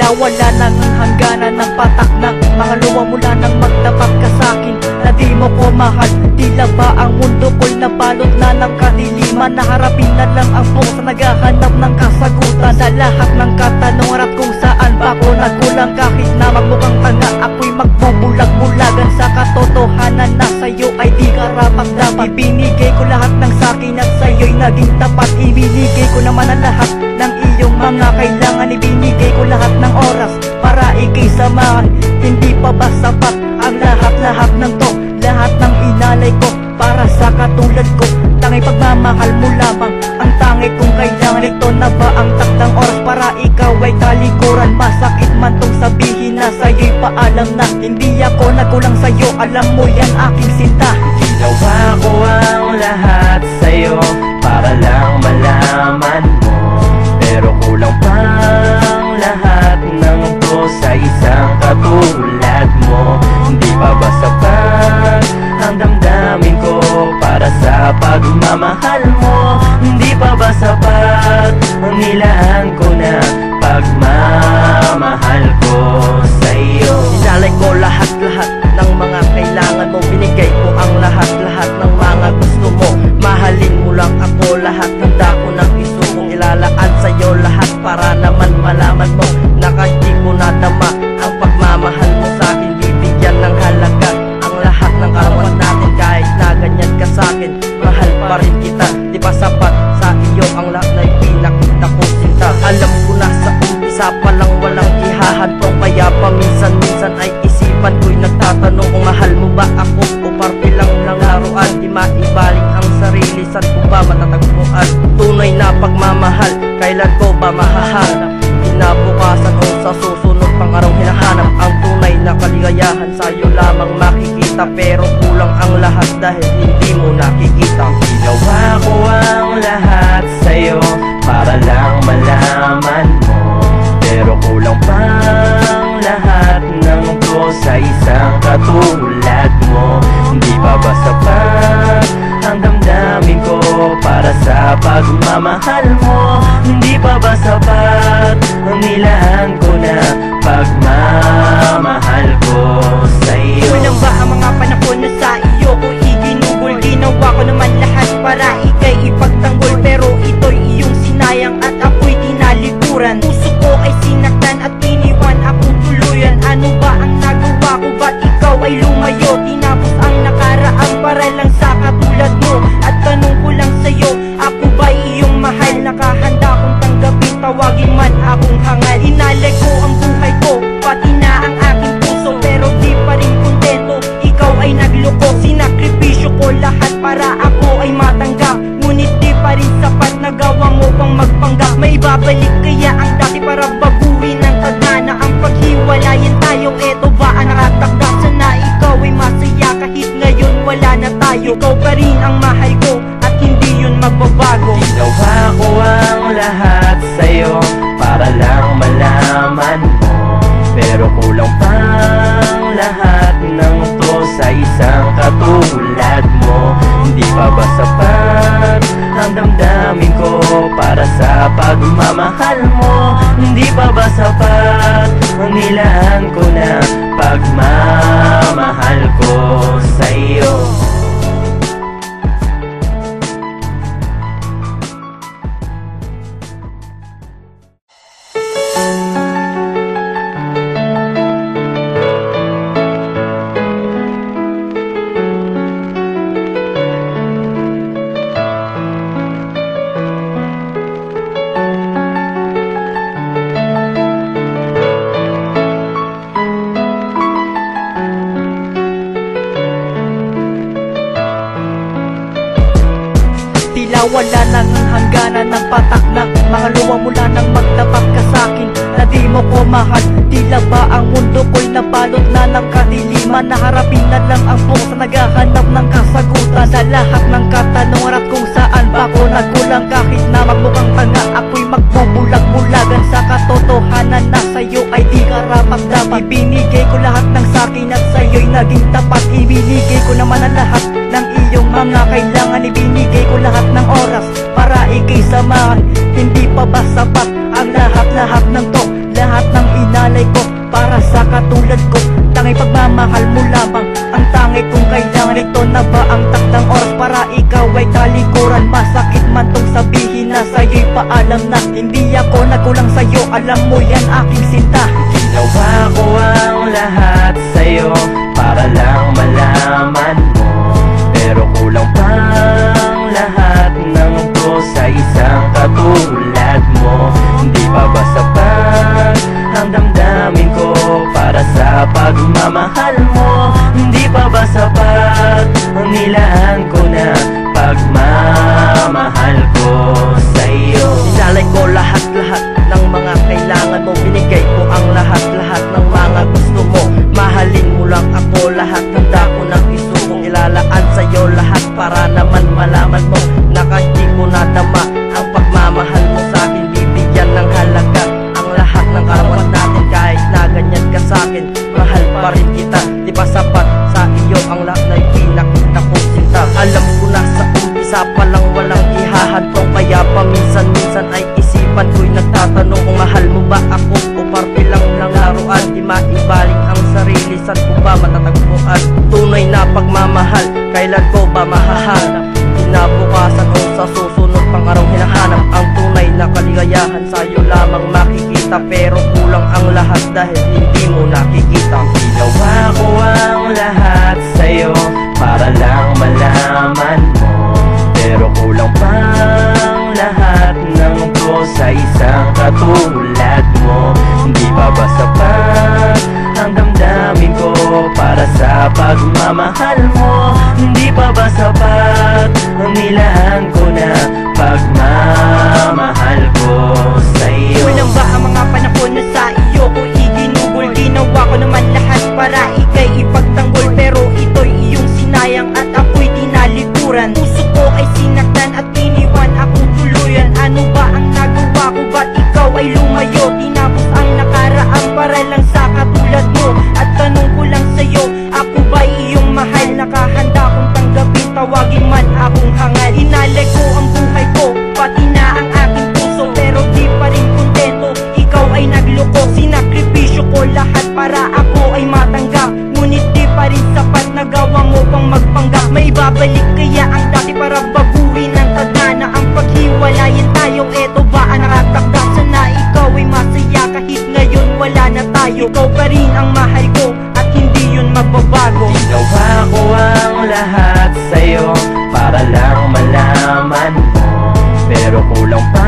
Tila wala nang hangganan ng patak ng mga luha mula nang magtapat ka sa'kin na di mo ko mahal. Tila ba ang mundo ko'y nabalot na ng kadiliman, naharapin na lang ang puso naghahanap ng kasagutan sa lahat ng katanungan at kung saan ba ko nagkulang. Kahit na magmukhang tanga, ako'y magbubulag-bulagan sa katotohanan na sa'yo ay di karapat-dapat. Ibinigay ko lahat ng sa'kin at sa'yo'y naging tapat. Ibinigay ko naman ang lahat ng iyong mga kailangan. Ibinigay ko lahat ng oras para ikay samahan. Hindi pa ba sapat ang lahat-lahat ng to? Lahat ng inalay ko para sa katulad ko. Tanging pagmamahal mo lamang ang tangi kong kailangan. Ito na ba ang takdang oras para ikaw ay talikuran? Masakit man tong sabihin na sa'yo'y paalam na hindi ako nagkulang sa'yo. Alam mo yan aking sinta. Ginawa ko ang lahat sa'yo para lang malaman mo, pero kulang pang lahat ng to sa isang katulad mo. Hindi pa ba sapat ang damdamin ko para sa pagmamahal mo? Hindi pa ba sapat ang nilaan ko na pagmamahal ko sa'yo? Inalay ko lahat-lahat ng mga kailangan mo. Binigay ko ang lahat-lahat ng mga gusto mo. Mahalin mo lang ako, lahat handa ko nang isukong ilalaan sa'yo lahat para naman malaman mo na kahit di ko nadama ang pagmamahal mo sa'kin. Bibigyan ng halaga ang lahat ng karapat natin. Kahit na ganyan ka sa'kin, mahal pa rin kita. Di ba sapat sa iyo ang lahat na ipinakita ko sinta? Alam ko na sa umpisa pa lang walang ihahantong, kaya paminsan-minsan ay isipan ko'y nagtatanong kung mahal mo ba ako o parte lang ng laruan. Di maibaling ang sarili, saan ko ba matatagpuan? Tunay na pagmamahal, kailan ko ba mahahanap? Kinabukasan o sa susunod pang araw hinahanap ang tunay na kaligayahan. Sa'yo lamang makikita, pero kulang ang lahat dahil hindi mo nakikita. Ginawa ko ang lahat sa'yo para lang malaman mo, pero kulang pang lahat ng to sa isang katulad mo. Hindi pa ba sapat ang damdamin ko para sa pagmamahal mo? Hindi pa ba sapat ang nilaan ko na pagmamahal ko sa'yo? Kulang ba ang mga panahon na sa iyo ko iginugol? Ginawa ko naman lahat para ikay ipagtanggol, pero ito'y iyong sinayang at ako'y tinalikuran. Puso ko ay sinaktan at iniwan akong tuluyan. Ano ba ang nagawa ko? Ba't ikaw ay lumayo? Tinapos ang nakaraan para lang sa katulad mo. At tanong ko lang sa'yo, ako ba'y iyong mahal? Nakahanda kong tanggapin, tawagin man akong hangal. Inalay ko ang buhay ko, pati na ang aking puso, pero di pa rin kontento. Ikaw ay nagloko, sinakripisyo ko lahat para ako ay matanggap. Ngunit di pa rin sapat, nagawa mo pang magpanggap. May babalik kaya ang dati para baguhin ang tadhana? Ang paghiwalayan tayo, eto ba ang nakatakda? Sana ikaw ay masaya kahit ngayon wala na tayo. Ikaw pa rin ang mahal ko at hindi yun magbabago. Ginawa ko ang lahat sa'yo para lang malaman mo, pero kulang pang lahat ng to sa isang katulad mo. Hindi pa ba sapat ang damdamin ko para sa pagmamahal mo? Hindi pa ba sapat ang nilaan ko na pagmamahal ko sa'yo? Tila wala nang hangganan ng patak ng mga luha mula nang magtapat ka sa'kin na di mo ko mahal. Tila ba ang mundo ko'y nabalot na ng kadiliman, naharapin na lang ang puso naghahanap ng kasagutan sa lahat ng katanungan at kung saan ba ko nagkulang. Kahit na magmukhang tanga, ako'y magbubulag-bulagan sa katotohanan na sa'yo ay di karapat-dapat. Ibinigay ko lahat ng sa'kin at sa'yo'y naging tapat. Ibinigay ko naman ang lahat ng iyong mga kailangan. Ibinigay ko lahat ng oras para ikay samahan. Hindi pa ba sapat ang lahat-lahat ng to? Lahat ng inalay ko para sa katulad ko. Tanging pagmamahal mo lamang ang tanging kong kailangan. Ito na ba ang takdang oras para ikaw ay talikuran? Masakit man tong sabihin na sa'yo'y paalam na hindi ako nagkulang sa'yo, alam mo yan aking sinta. Ginawa ko ang lahat sa'yo para lang malaman mo, pero kulang pang lahat ng to sa isang katulad mo. Hindi pa ba sapat ang damdamin ko para sa pagmamahal mo? Hindi pa ba sapat ang nilaan ko na pagmamahal ko sa'yo? Inalay ko lahat-lahat ng mga kailangan mo, binigay ko ang lahat-lahat ng mga gusto mo. Mahalin mo lang ako, lahat handa ko nang isukong ilalaan sa'yo lahat para naman malaman mo na kahit di ko nadama ang pagmamahal mo sa'kin, bibigyan ng halaga ang lahat ng karawan natin. Kahit na ganyan ka sa'kin, mahal pa rin kita. Di pa sapat sa iyo ang lahat na pinakita kong sinta. Alam ko na sa umpisa pa lang walang ihahantong, kaya paminsan-minsan ay isipan ko'y nagtatanong kung mahal mo ba ako o parte lang ng laruan. Di maibaling ang sarili, saan ko ba matatagpuan tunay na pagmamahal? Kailan ko ba mahahanap? Kinabukasan o sa susunod pang araw hinahanap ang tunay na kaligayahan. Sa'yo lamang makikita, pero kulang ang lahat dahil hindi mo nakikita. Ginawa ko ang lahat sa'yo para lang malaman mo, pero kulang pang lahat ng to sa isang katulad mo. Hindi pa ba sapat ang damdamin ko para sa pagmamahal mo? Hindi pa ba sapat ang nilaan ko na pagmamahal ko sa'yo? Kulang ba ang mga panahon na sa iyo ko iginugol? Ginawa ko naman lahat para ika'y ipagtanggol, pero ito'y iyong sinayang at ako'y tinalikuran. Puso ko ay sinaktan at iniwan akong tuluyan. Ano ba ang nagawa ko? Ba't ikaw ay lumayo? Tinapos ang nakaraan para lang sa katulad mo. At tanong ko lang sa'yo, ako ba'y iyong mahal? Nakahanda kong tanggapin, tawagin man akong hangal. Inalay ko ang buhay ko, pati na ang aking puso, pero di pa rin kontento. Ikaw ay nagloko, sinakripisyo ko lahat para ako ay matanggap. Ngunit di pa rin sapat, nagawa mo pang magpanggap. May babalik kaya ang dati para baguhin ang tadhana? Ang paghiwalayan tayo, eto ba ang nakatakda? Sana ikaw ay masaya kahit ngayon wala na tayo. Ikaw pa rin ang mahal ko at hindi yun magbabago. Ginawa ko ang lahat sa'yo para lang malaman mo, pero kulang pa